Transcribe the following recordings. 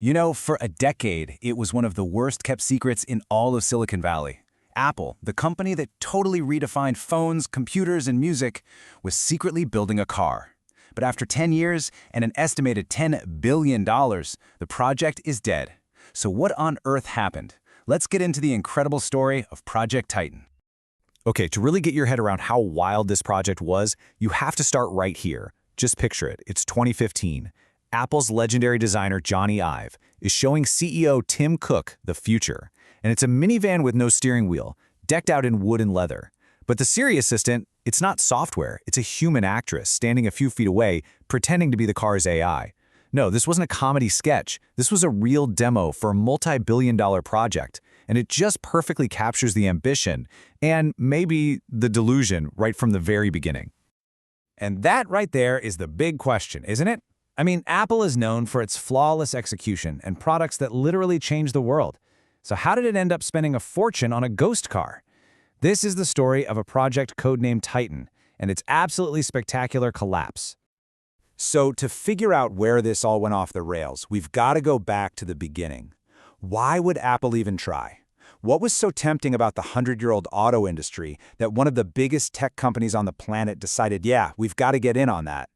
You know, for a decade, it was one of the worst-kept secrets in all of Silicon Valley. Apple, the company that totally redefined phones, computers, and music, was secretly building a car. But after 10 years and an estimated $10 billion, the project is dead. So what on earth happened? Let's get into the incredible story of Project Titan. Okay, to really get your head around how wild this project was, you have to start right here. Just picture it. It's 2015. Apple's legendary designer Johnny Ive is showing CEO Tim Cook the future. And it's a minivan with no steering wheel, decked out in wood and leather. But the Siri assistant, it's not software. It's a human actress standing a few feet away, pretending to be the car's AI. No, this wasn't a comedy sketch. This was a real demo for a multi-billion-dollar project. And it just perfectly captures the ambition and maybe the delusion right from the very beginning. And that right there is the big question, isn't it? I mean, Apple is known for its flawless execution and products that literally change the world. So how did it end up spending a fortune on a ghost car? This is the story of a project codenamed Titan and its absolutely spectacular collapse. So to figure out where this all went off the rails, we've got to go back to the beginning. Why would Apple even try? What was so tempting about the 100-year-old auto industry that one of the biggest tech companies on the planet decided, yeah, we've got to get in on that?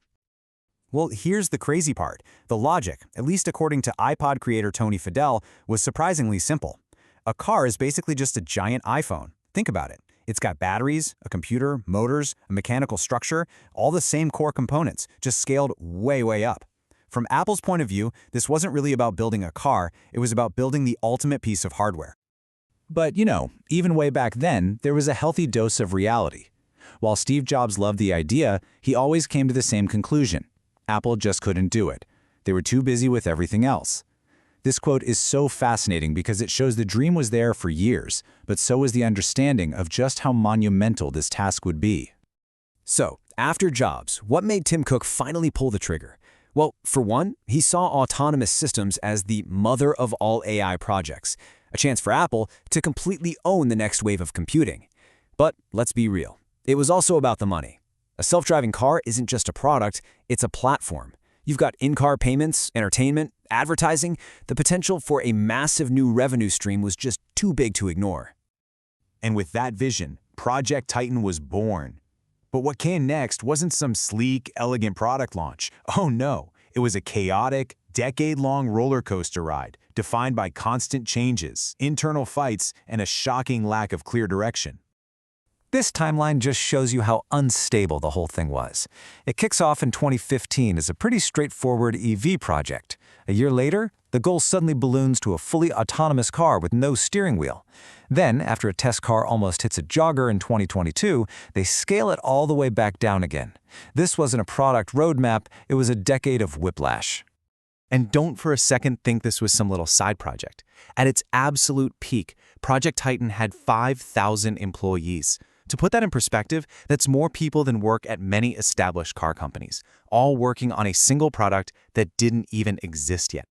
Well, here's the crazy part. The logic, at least according to iPod creator Tony Fadell, was surprisingly simple. A car is basically just a giant iPhone. Think about it. It's got batteries, a computer, motors, a mechanical structure, all the same core components, just scaled way, way up. From Apple's point of view, this wasn't really about building a car, it was about building the ultimate piece of hardware. But, you know, even way back then, there was a healthy dose of reality. While Steve Jobs loved the idea, he always came to the same conclusion. Apple just couldn't do it. They were too busy with everything else. This quote is so fascinating because it shows the dream was there for years, but so was the understanding of just how monumental this task would be. So, after Jobs, what made Tim Cook finally pull the trigger? Well, for one, he saw autonomous systems as the mother of all AI projects, a chance for Apple to completely own the next wave of computing. But let's be real, it was also about the money. A self-driving car isn't just a product, it's a platform. You've got in-car payments, entertainment, advertising. The potential for a massive new revenue stream was just too big to ignore. And with that vision, Project Titan was born. But what came next wasn't some sleek, elegant product launch. Oh no, it was a chaotic, decade-long roller coaster ride, defined by constant changes, internal fights, and a shocking lack of clear direction. This timeline just shows you how unstable the whole thing was. It kicks off in 2015 as a pretty straightforward EV project. A year later, the goal suddenly balloons to a fully autonomous car with no steering wheel. Then, after a test car almost hits a jogger in 2022, they scale it all the way back down again. This wasn't a product roadmap, it was a decade of whiplash. And don't for a second think this was some little side project. At its absolute peak, Project Titan had 5,000 employees. To put that in perspective, that's more people than work at many established car companies, all working on a single product that didn't even exist yet.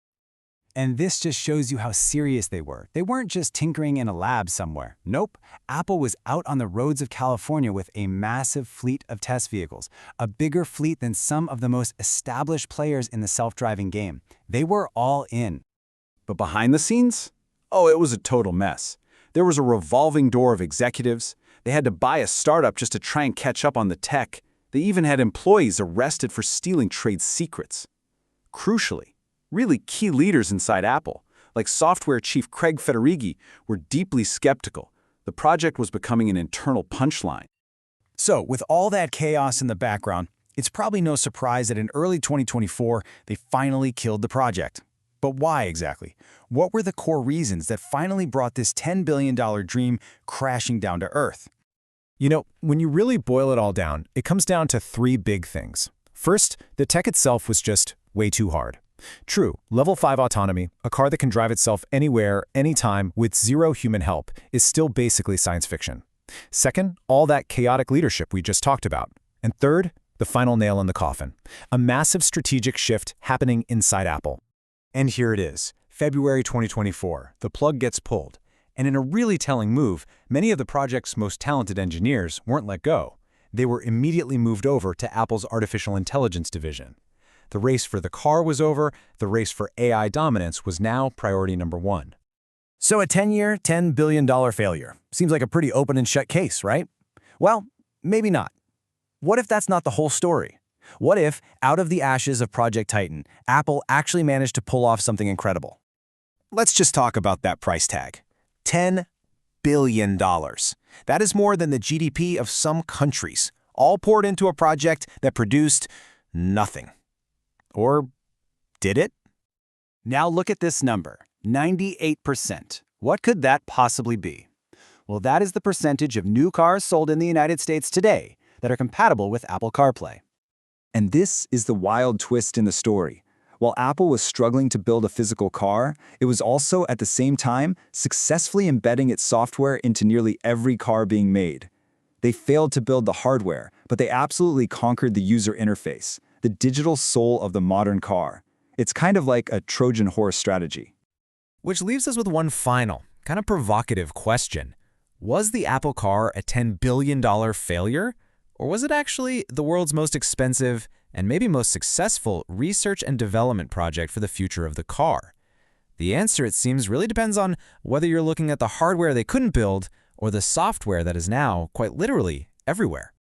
And this just shows you how serious they were. They weren't just tinkering in a lab somewhere. Nope, Apple was out on the roads of California with a massive fleet of test vehicles, a bigger fleet than some of the most established players in the self-driving game. They were all in. But behind the scenes? Oh, it was a total mess. There was a revolving door of executives. They had to buy a startup just to try and catch up on the tech. They even had employees arrested for stealing trade secrets. Crucially, really key leaders inside Apple, like software chief Craig Federighi, were deeply skeptical. The project was becoming an internal punchline. So, with all that chaos in the background, it's probably no surprise that in early 2024, they finally killed the project. But why exactly? What were the core reasons that finally brought this $10 billion dream crashing down to earth? You know, when you really boil it all down, it comes down to three big things. First, the tech itself was just way too hard. True, level 5 autonomy, a car that can drive itself anywhere, anytime, with zero human help, is still basically science fiction. Second, all that chaotic leadership we just talked about. And third, the final nail in the coffin, a massive strategic shift happening inside Apple. And here it is, February 2024, the plug gets pulled. And in a really telling move, many of the project's most talented engineers weren't let go. They were immediately moved over to Apple's artificial intelligence division. The race for the car was over. The race for AI dominance was now priority number one. So a 10-year, $10 billion failure. Seems like a pretty open and shut case, right? Well, maybe not. What if that's not the whole story? What if, out of the ashes of Project Titan, Apple actually managed to pull off something incredible? Let's just talk about that price tag. $10 billion. That is more than the GDP of some countries, all poured into a project that produced nothing. Or did it? Now look at this number, 98%. What could that possibly be? Well, that is the percentage of new cars sold in the United States today that are compatible with Apple CarPlay. And this is the wild twist in the story. While Apple was struggling to build a physical car, it was also, at the same time, successfully embedding its software into nearly every car being made. They failed to build the hardware, but they absolutely conquered the user interface, the digital soul of the modern car. It's kind of like a Trojan horse strategy. Which leaves us with one final, kind of provocative question. Was the Apple car a $10 billion failure? Or was it actually the world's most expensive and maybe most successful research and development project for the future of the car? The answer, it seems, really depends on whether you're looking at the hardware they couldn't build or the software that is now, quite literally, everywhere.